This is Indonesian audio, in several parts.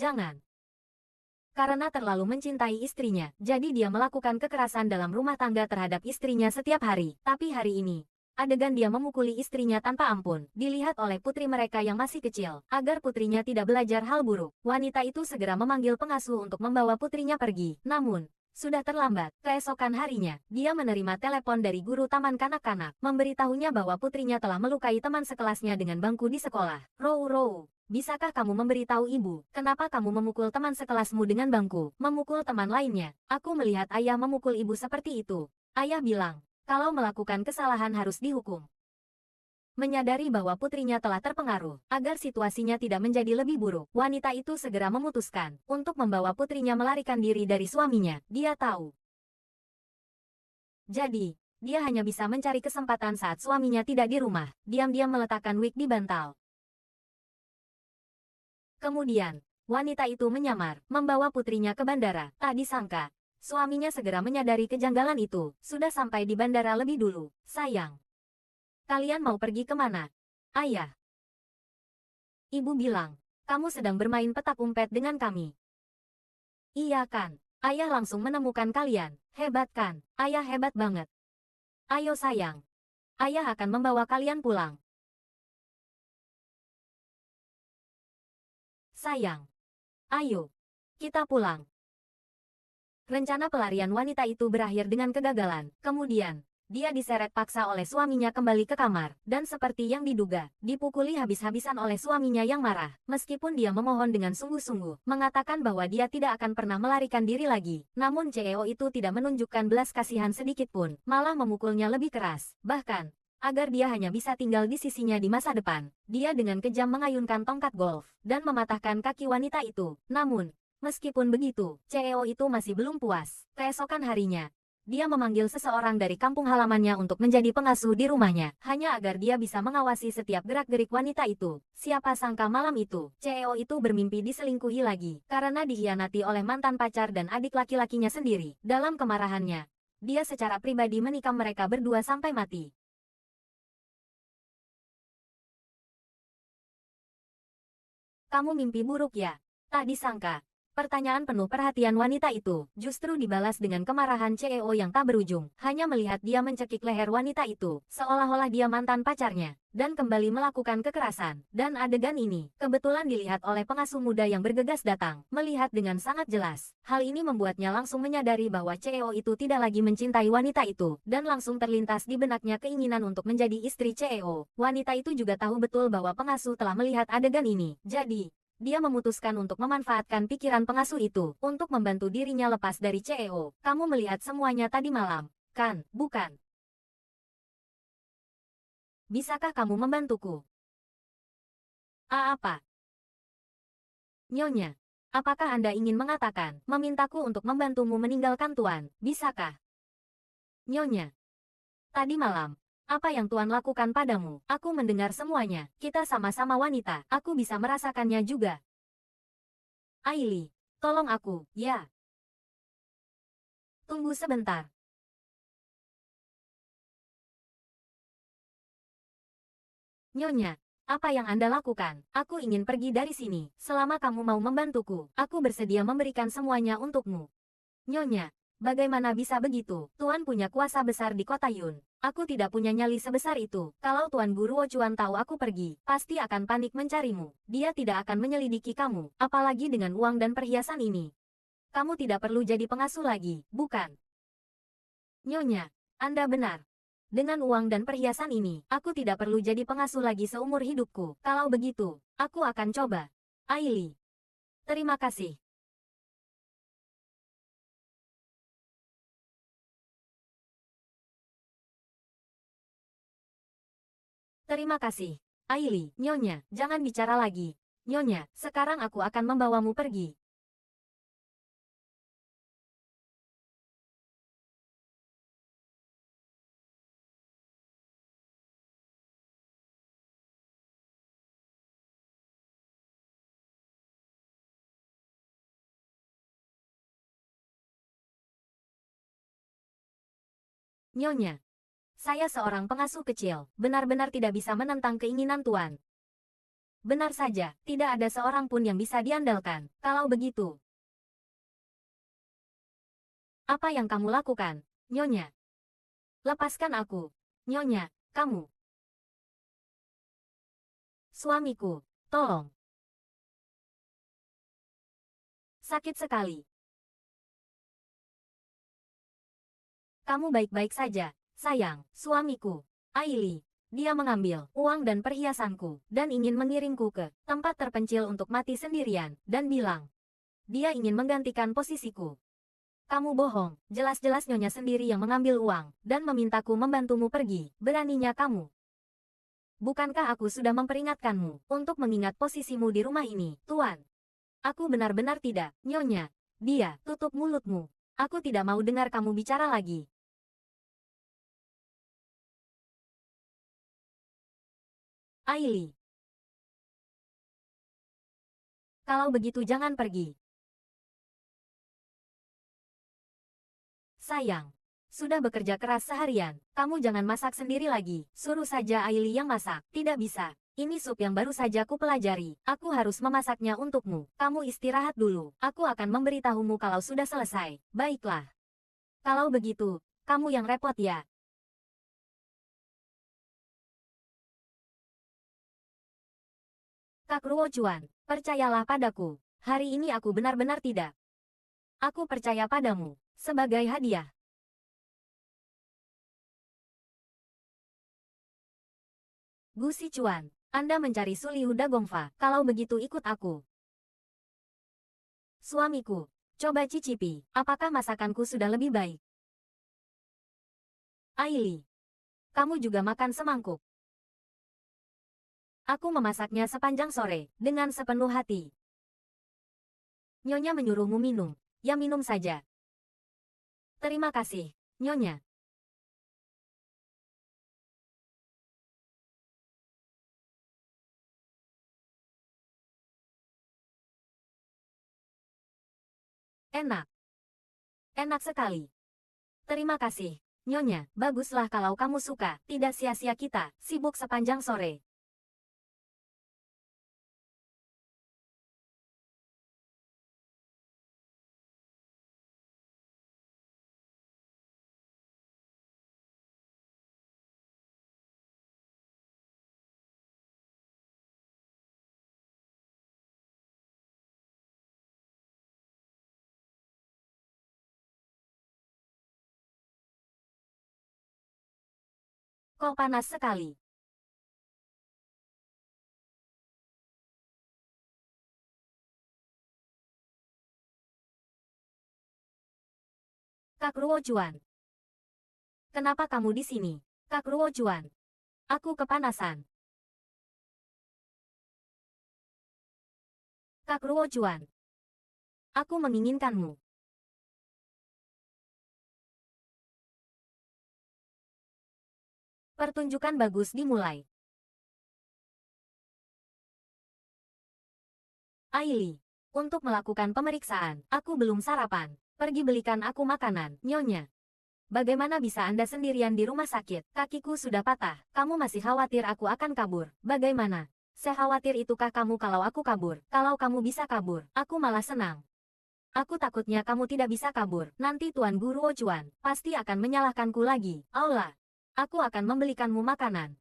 Jangan. Karena terlalu mencintai istrinya, jadi dia melakukan kekerasan dalam rumah tangga terhadap istrinya setiap hari. Tapi hari ini, adegan dia memukuli istrinya tanpa ampun, dilihat oleh putri mereka yang masih kecil, agar putrinya tidak belajar hal buruk. Wanita itu segera memanggil pengasuh untuk membawa putrinya pergi. Namun, sudah terlambat. Keesokan harinya, dia menerima telepon dari guru taman kanak-kanak, memberitahunya bahwa putrinya telah melukai teman sekelasnya dengan bangku di sekolah. Row, bisakah kamu memberitahu ibu, kenapa kamu memukul teman sekelasmu dengan bangku, memukul teman lainnya? Aku melihat ayah memukul ibu seperti itu. Ayah bilang, kalau melakukan kesalahan harus dihukum. Menyadari bahwa putrinya telah terpengaruh, agar situasinya tidak menjadi lebih buruk, wanita itu segera memutuskan untuk membawa putrinya melarikan diri dari suaminya. Dia tahu. Jadi, dia hanya bisa mencari kesempatan saat suaminya tidak di rumah, diam-diam meletakkan wig di bantal. Kemudian, wanita itu menyamar, membawa putrinya ke bandara. Tak disangka, suaminya segera menyadari kejanggalan itu, sudah sampai di bandara lebih dulu. Sayang. Kalian mau pergi kemana? Ayah. Ibu bilang, kamu sedang bermain petak umpet dengan kami. Iya kan? Ayah langsung menemukan kalian. Hebat kan? Ayah hebat banget. Ayo sayang. Ayah akan membawa kalian pulang. Sayang. Ayo. Kita pulang. Rencana pelarian wanita itu berakhir dengan kegagalan. Kemudian, dia diseret paksa oleh suaminya kembali ke kamar, dan seperti yang diduga, dipukuli habis-habisan oleh suaminya yang marah. Meskipun dia memohon dengan sungguh-sungguh, mengatakan bahwa dia tidak akan pernah melarikan diri lagi, namun CEO itu tidak menunjukkan belas kasihan sedikit pun, malah memukulnya lebih keras. Bahkan, agar dia hanya bisa tinggal di sisinya di masa depan, dia dengan kejam mengayunkan tongkat golf, dan mematahkan kaki wanita itu. Namun, meskipun begitu, CEO itu masih belum puas. Keesokan harinya, dia memanggil seseorang dari kampung halamannya untuk menjadi pengasuh di rumahnya, hanya agar dia bisa mengawasi setiap gerak-gerik wanita itu. Siapa sangka malam itu, CEO itu bermimpi diselingkuhi lagi, karena dikhianati oleh mantan pacar dan adik laki-lakinya sendiri. Dalam kemarahannya, dia secara pribadi menikam mereka berdua sampai mati. Kamu mimpi buruk ya? Tak disangka. Pertanyaan penuh perhatian wanita itu justru dibalas dengan kemarahan CEO yang tak berujung. Hanya melihat dia mencekik leher wanita itu, seolah-olah dia mantan pacarnya, dan kembali melakukan kekerasan. Dan adegan ini, kebetulan dilihat oleh pengasuh muda yang bergegas datang, melihat dengan sangat jelas. Hal ini membuatnya langsung menyadari bahwa CEO itu tidak lagi mencintai wanita itu, dan langsung terlintas di benaknya keinginan untuk menjadi istri CEO. Wanita itu juga tahu betul bahwa pengasuh telah melihat adegan ini. Jadi, dia memutuskan untuk memanfaatkan pikiran pengasuh itu untuk membantu dirinya lepas dari CEO. Kamu melihat semuanya tadi malam, kan? Bukan? Bisakah kamu membantuku? Apa? Nyonya, apakah Anda ingin mengatakan, memintaku untuk membantumu meninggalkan Tuan? Bisakah? Nyonya, tadi malam, apa yang Tuan lakukan padamu? Aku mendengar semuanya. Kita sama-sama wanita. Aku bisa merasakannya juga. Aili, tolong aku, ya. Tunggu sebentar. Nyonya, apa yang Anda lakukan? Aku ingin pergi dari sini. Selama kamu mau membantuku, aku bersedia memberikan semuanya untukmu. Nyonya, bagaimana bisa begitu? Tuan punya kuasa besar di kota Yun. Aku tidak punya nyali sebesar itu. Kalau Tuan Guru Ocuan tahu aku pergi, pasti akan panik mencarimu. Dia tidak akan menyelidiki kamu, apalagi dengan uang dan perhiasan ini. Kamu tidak perlu jadi pengasuh lagi, bukan? Nyonya, Anda benar. Dengan uang dan perhiasan ini, aku tidak perlu jadi pengasuh lagi seumur hidupku. Kalau begitu, aku akan coba. Aili. Terima kasih. Terima kasih. Aili, Nyonya, jangan bicara lagi. Nyonya, sekarang aku akan membawamu pergi. Nyonya, saya seorang pengasuh kecil, benar-benar tidak bisa menentang keinginan Tuan. Benar saja, tidak ada seorang pun yang bisa diandalkan. Kalau begitu, apa yang kamu lakukan, Nyonya? Lepaskan aku. Nyonya, kamu. Suamiku, tolong. Sakit sekali. Kamu baik-baik saja, sayang, suamiku. Aili. Dia mengambil uang dan perhiasanku, dan ingin mengirimku ke tempat terpencil untuk mati sendirian, dan bilang, dia ingin menggantikan posisiku. Kamu bohong, jelas-jelas Nyonya sendiri yang mengambil uang, dan memintaku membantumu pergi. Beraninya kamu. Bukankah aku sudah memperingatkanmu untuk mengingat posisimu di rumah ini, Tuan? Aku benar-benar tidak, Nyonya. Dia, tutup mulutmu. Aku tidak mau dengar kamu bicara lagi. Aili. Kalau begitu jangan pergi. Sayang. Sudah bekerja keras seharian, kamu jangan masak sendiri lagi. Suruh saja Aili yang masak. Tidak bisa. Ini sup yang baru saja ku pelajari. Aku harus memasaknya untukmu. Kamu istirahat dulu. Aku akan memberitahumu kalau sudah selesai. Baiklah. Kalau begitu, kamu yang repot ya. Kak Ruo Chuan, percayalah padaku. Hari ini aku benar-benar tidak. Aku percaya padamu. Sebagai hadiah. Gu Sichuan, Anda mencari Suliu Dagongfa. Kalau begitu ikut aku. Suamiku, coba cicipi. Apakah masakanku sudah lebih baik? Aili, kamu juga makan semangkuk. Aku memasaknya sepanjang sore, dengan sepenuh hati. Nyonya menyuruhmu minum. Ya minum saja. Terima kasih, Nyonya. Enak. Enak sekali. Terima kasih, Nyonya. Baguslah kalau kamu suka. Tidak sia-sia kita, sibuk sepanjang sore. Kok panas sekali? Kak Ruo Chuan. Kenapa kamu di sini? Kak Ruo Chuan. Aku kepanasan. Kak Ruo Chuan. Aku menginginkanmu. Pertunjukan bagus dimulai. Aili. Untuk melakukan pemeriksaan, aku belum sarapan. Pergi belikan aku makanan, Nyonya. Bagaimana bisa Anda sendirian di rumah sakit? Kakiku sudah patah. Kamu masih khawatir aku akan kabur. Bagaimana? Sekhawatir itukah kamu kalau aku kabur? Kalau kamu bisa kabur, aku malah senang. Aku takutnya kamu tidak bisa kabur. Nanti Tuan Guru Ocuan pasti akan menyalahkanku lagi. Aula. Aku akan membelikanmu makanan.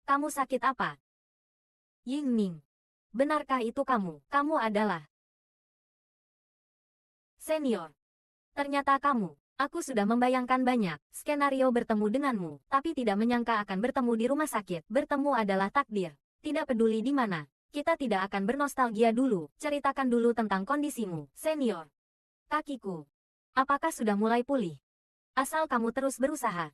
Kamu sakit apa? Yingning. Benarkah itu kamu? Kamu adalah senior. Ternyata kamu. Aku sudah membayangkan banyak skenario bertemu denganmu, tapi tidak menyangka akan bertemu di rumah sakit. Bertemu adalah takdir. Tidak peduli di mana. Kita tidak akan bernostalgia dulu. Ceritakan dulu tentang kondisimu, senior. Kakiku. Apakah sudah mulai pulih? Asal kamu terus berusaha.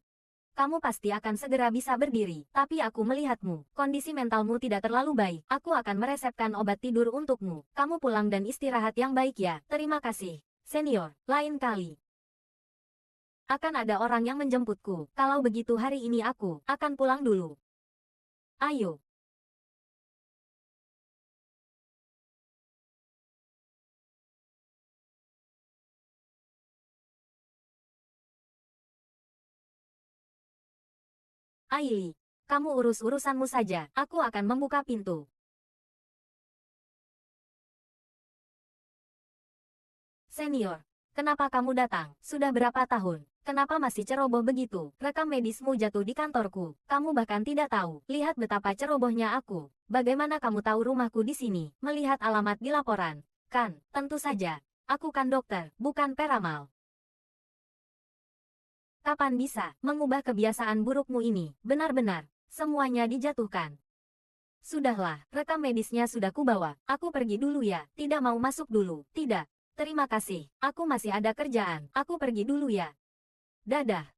Kamu pasti akan segera bisa berdiri. Tapi aku melihatmu. Kondisi mentalmu tidak terlalu baik. Aku akan meresepkan obat tidur untukmu. Kamu pulang dan istirahat yang baik ya. Terima kasih. Senior, lain kali. Akan ada orang yang menjemputku. Kalau begitu hari ini aku akan pulang dulu. Ayo. Aili, kamu urus urusanmu saja. Aku akan membuka pintu. Senior, kenapa kamu datang? Sudah berapa tahun? Kenapa masih ceroboh begitu? Rekam medismu jatuh di kantorku. Kamu bahkan tidak tahu. Lihat betapa cerobohnya aku. Bagaimana kamu tahu rumahku di sini? Melihat alamat di laporan. Kan, tentu saja. Aku kan dokter, bukan peramal. Kapan bisa mengubah kebiasaan burukmu ini? Benar-benar, semuanya dijatuhkan. Sudahlah, rekam medisnya sudah kubawa. Aku pergi dulu ya. Tidak mau masuk dulu. Tidak. Terima kasih. Aku masih ada kerjaan. Aku pergi dulu ya. Dadah.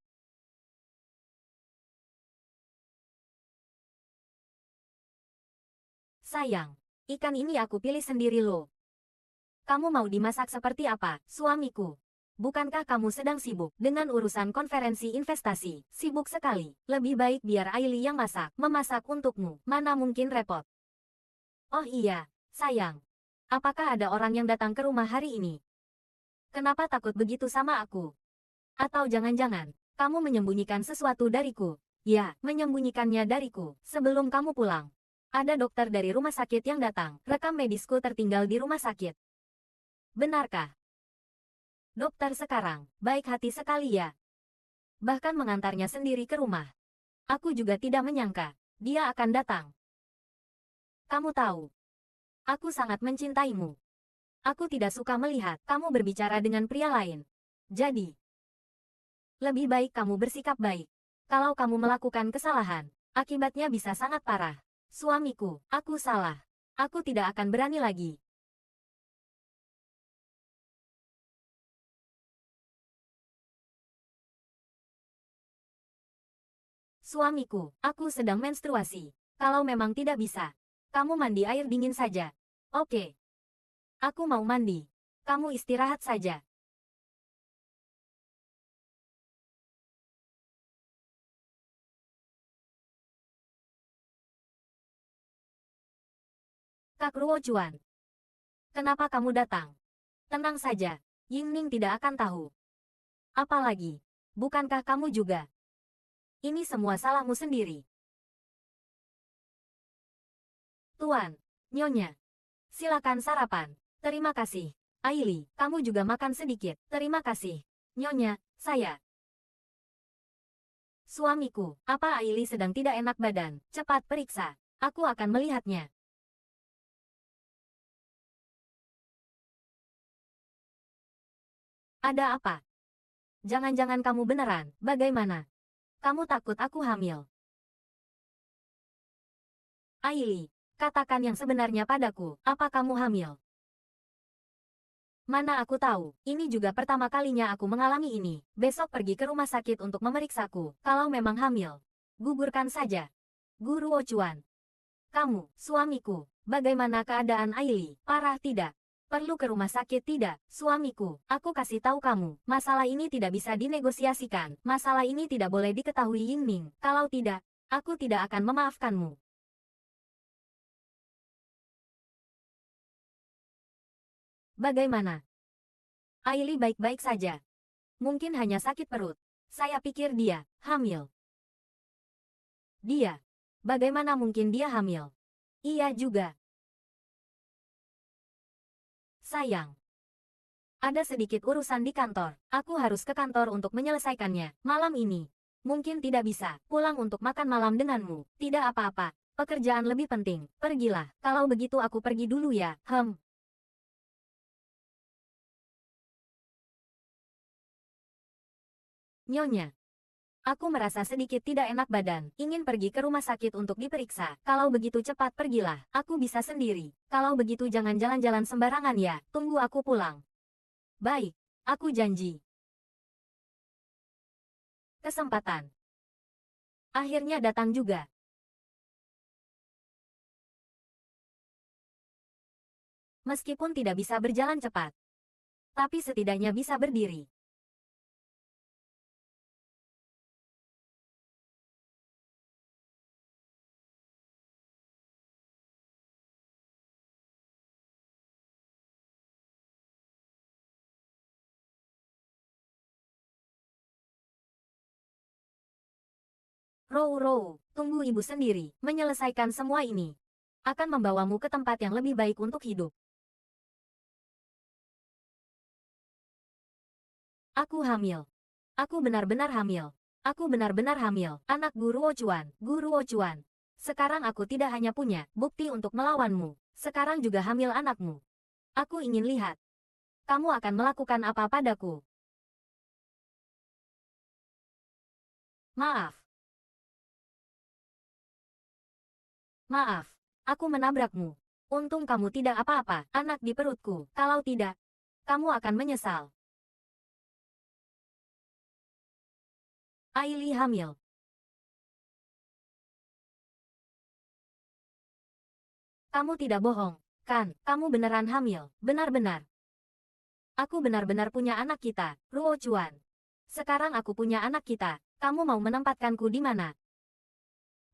Sayang, ikan ini aku pilih sendiri loh. Kamu mau dimasak seperti apa, suamiku? Bukankah kamu sedang sibuk dengan urusan konferensi investasi? Sibuk sekali. Lebih baik biar Aili yang masak. Memasak untukmu. Mana mungkin repot. Oh iya, sayang. Apakah ada orang yang datang ke rumah hari ini? Kenapa takut begitu sama aku? Atau jangan-jangan, kamu menyembunyikan sesuatu dariku? Ya, menyembunyikannya dariku. Sebelum kamu pulang, ada dokter dari rumah sakit yang datang. Rekam medisku tertinggal di rumah sakit. Benarkah? Dokter sekarang, baik hati sekali ya. Bahkan mengantarnya sendiri ke rumah. Aku juga tidak menyangka, dia akan datang. Kamu tahu, aku sangat mencintaimu. Aku tidak suka melihat kamu berbicara dengan pria lain. Jadi, lebih baik kamu bersikap baik. Kalau kamu melakukan kesalahan, akibatnya bisa sangat parah. Suamiku, aku salah. Aku tidak akan berani lagi. Suamiku, aku sedang menstruasi. Kalau memang tidak bisa, kamu mandi air dingin saja. Oke. Aku mau mandi. Kamu istirahat saja. Kak Ruo Chuan, kenapa kamu datang? Tenang saja. Yingning tidak akan tahu. Apalagi, bukankah kamu juga? Ini semua salahmu sendiri. Tuan, Nyonya, silakan sarapan. Terima kasih. Aili, kamu juga makan sedikit. Terima kasih. Nyonya, saya. Suamiku, apa Aili sedang tidak enak badan? Cepat periksa. Aku akan melihatnya. Ada apa? Jangan-jangan kamu beneran. Bagaimana? Kamu takut aku hamil? Aili, katakan yang sebenarnya padaku. Apa kamu hamil? Mana aku tahu, ini juga pertama kalinya aku mengalami ini. Besok pergi ke rumah sakit untuk memeriksaku. Kalau memang hamil, gugurkan saja. Guru Ocuan. Kamu, suamiku. Bagaimana keadaan Aili? Parah tidak? Perlu ke rumah sakit tidak? Suamiku, aku kasih tahu kamu. Masalah ini tidak bisa dinegosiasikan. Masalah ini tidak boleh diketahui Yingning. Kalau tidak, aku tidak akan memaafkanmu. Bagaimana? Aili baik-baik saja. Mungkin hanya sakit perut. Saya pikir dia hamil. Dia. Bagaimana mungkin dia hamil? Iya juga. Sayang. Ada sedikit urusan di kantor. Aku harus ke kantor untuk menyelesaikannya. Malam ini. Mungkin tidak bisa. Pulang untuk makan malam denganmu. Tidak apa-apa. Pekerjaan lebih penting. Pergilah. Kalau begitu aku pergi dulu ya. Nyonya. Aku merasa sedikit tidak enak badan. Ingin pergi ke rumah sakit untuk diperiksa. Kalau begitu cepat pergilah. Aku bisa sendiri. Kalau begitu jangan jalan-jalan sembarangan ya. Tunggu aku pulang. Baik. Aku janji. Kesempatan. Akhirnya datang juga. Meskipun tidak bisa berjalan cepat. Tapi setidaknya bisa berdiri. Rou, tunggu ibu sendiri, menyelesaikan semua ini. Akan membawamu ke tempat yang lebih baik untuk hidup. Aku hamil. Aku benar-benar hamil. Aku benar-benar hamil, anak Guru Ocuan, Guru Ocuan. Sekarang aku tidak hanya punya bukti untuk melawanmu, sekarang juga hamil anakmu. Aku ingin lihat. Kamu akan melakukan apa padaku? Maaf. Maaf. Aku menabrakmu. Untung kamu tidak apa-apa, anak di perutku. Kalau tidak, kamu akan menyesal. Aili hamil. Kamu tidak bohong, kan? Kamu beneran hamil, benar-benar. Aku benar-benar punya anak kita, Ruo Chuan. Sekarang aku punya anak kita, kamu mau menempatkanku di mana?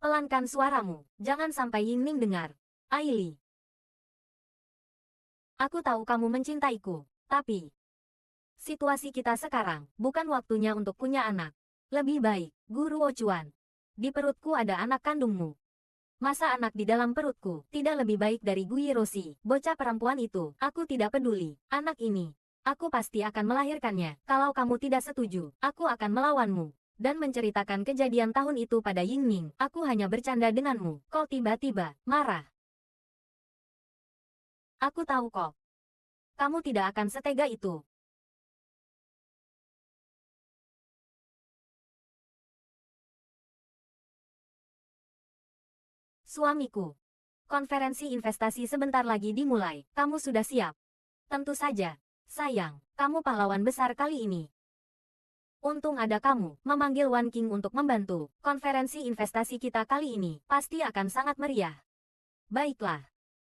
Pelankan suaramu, jangan sampai Yingning dengar. Aili. Aku tahu kamu mencintaiku, tapi situasi kita sekarang bukan waktunya untuk punya anak. Lebih baik, Guru Ocuan. Di perutku ada anak kandungmu. Masa anak di dalam perutku tidak lebih baik dari Gui Roshi, bocah perempuan itu? Aku tidak peduli. Anak ini, aku pasti akan melahirkannya. Kalau kamu tidak setuju, aku akan melawanmu. Dan menceritakan kejadian tahun itu pada Yingning. Aku hanya bercanda denganmu. Kau tiba-tiba marah. Aku tahu kok. Kamu tidak akan setega itu. Suamiku. Konferensi investasi sebentar lagi dimulai. Kamu sudah siap? Tentu saja. Sayang, kamu pahlawan besar kali ini. Untung ada kamu, memanggil Wan King untuk membantu. Konferensi investasi kita kali ini pasti akan sangat meriah. Baiklah.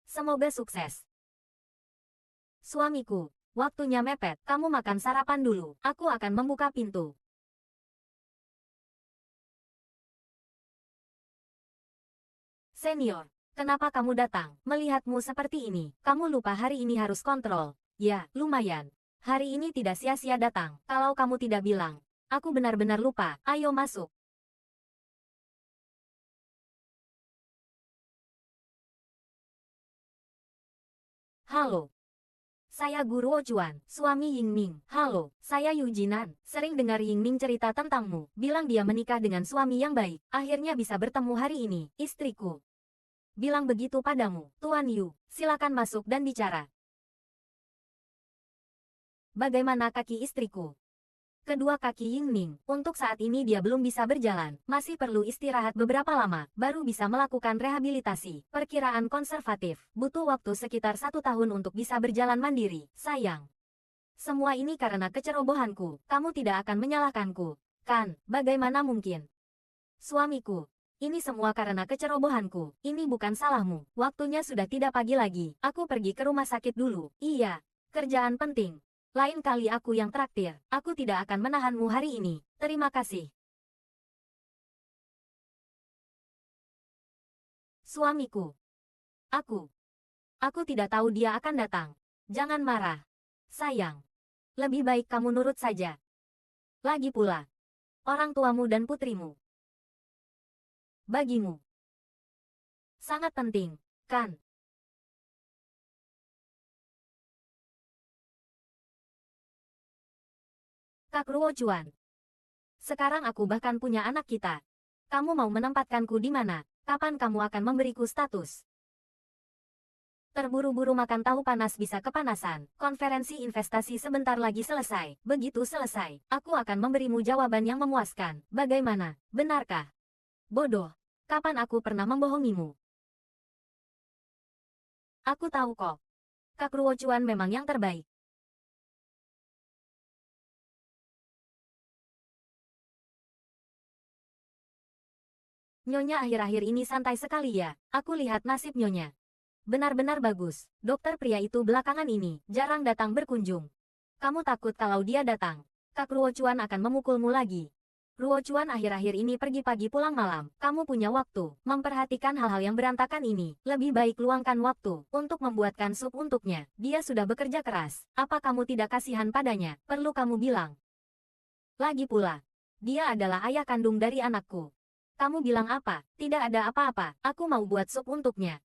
Semoga sukses. Suamiku, waktunya mepet. Kamu makan sarapan dulu. Aku akan membuka pintu. Senior, kenapa kamu datang? Melihatmu seperti ini, kamu lupa hari ini harus kontrol. Ya, lumayan. Hari ini tidak sia-sia datang. Kalau kamu tidak bilang, aku benar-benar lupa. Ayo masuk. Halo. Saya Guru Ocuan, suami Yingning. Halo, saya Yu Jinan. Sering dengar Yingning cerita tentangmu. Bilang dia menikah dengan suami yang baik. Akhirnya bisa bertemu hari ini, istriku. Bilang begitu padamu, Tuan Yu. Silakan masuk dan bicara. Bagaimana kaki istriku? Kedua kaki Yingning, untuk saat ini dia belum bisa berjalan, masih perlu istirahat beberapa lama, baru bisa melakukan rehabilitasi. Perkiraan konservatif, butuh waktu sekitar 1 tahun untuk bisa berjalan mandiri. Sayang. Semua ini karena kecerobohanku, kamu tidak akan menyalahkanku. Kan, bagaimana mungkin? Suamiku, ini semua karena kecerobohanku, ini bukan salahmu. Waktunya sudah tidak pagi lagi, aku pergi ke rumah sakit dulu. Iya, kerjaan penting. Lain kali aku yang traktir, aku tidak akan menahanmu hari ini. Terima kasih. Suamiku. Aku tidak tahu dia akan datang. Jangan marah. Sayang. Lebih baik kamu nurut saja. Lagi pula, orang tuamu dan putrimu. Bagimu. Sangat penting, kan? Kak Ruo Chuan. Sekarang aku bahkan punya anak kita. Kamu mau menempatkanku di mana? Kapan kamu akan memberiku status? Terburu-buru makan tahu panas bisa kepanasan. Konferensi investasi sebentar lagi selesai. Begitu selesai, aku akan memberimu jawaban yang memuaskan. Bagaimana? Benarkah? Bodoh. Kapan aku pernah membohongimu? Aku tahu kok. Kak Ruo Chuan memang yang terbaik. Nyonya akhir-akhir ini santai sekali ya. Aku lihat nasib Nyonya. Benar-benar bagus. Dokter pria itu belakangan ini jarang datang berkunjung. Kamu takut kalau dia datang, Kak Ruo Chuan akan memukulmu lagi. Ruo Chuan akhir-akhir ini pergi pagi pulang malam. Kamu punya waktu memperhatikan hal-hal yang berantakan ini. Lebih baik luangkan waktu untuk membuatkan sup untuknya. Dia sudah bekerja keras. Apa kamu tidak kasihan padanya? Perlu kamu bilang. Lagi pula, dia adalah ayah kandung dari anakku. Kamu bilang apa? Tidak ada apa-apa, aku mau buat sup untuknya.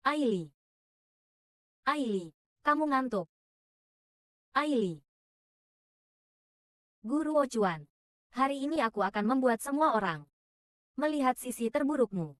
Aili. Aili, kamu ngantuk. Aili. Guru Ocuan. Hari ini aku akan membuat semua orang melihat sisi terburukmu.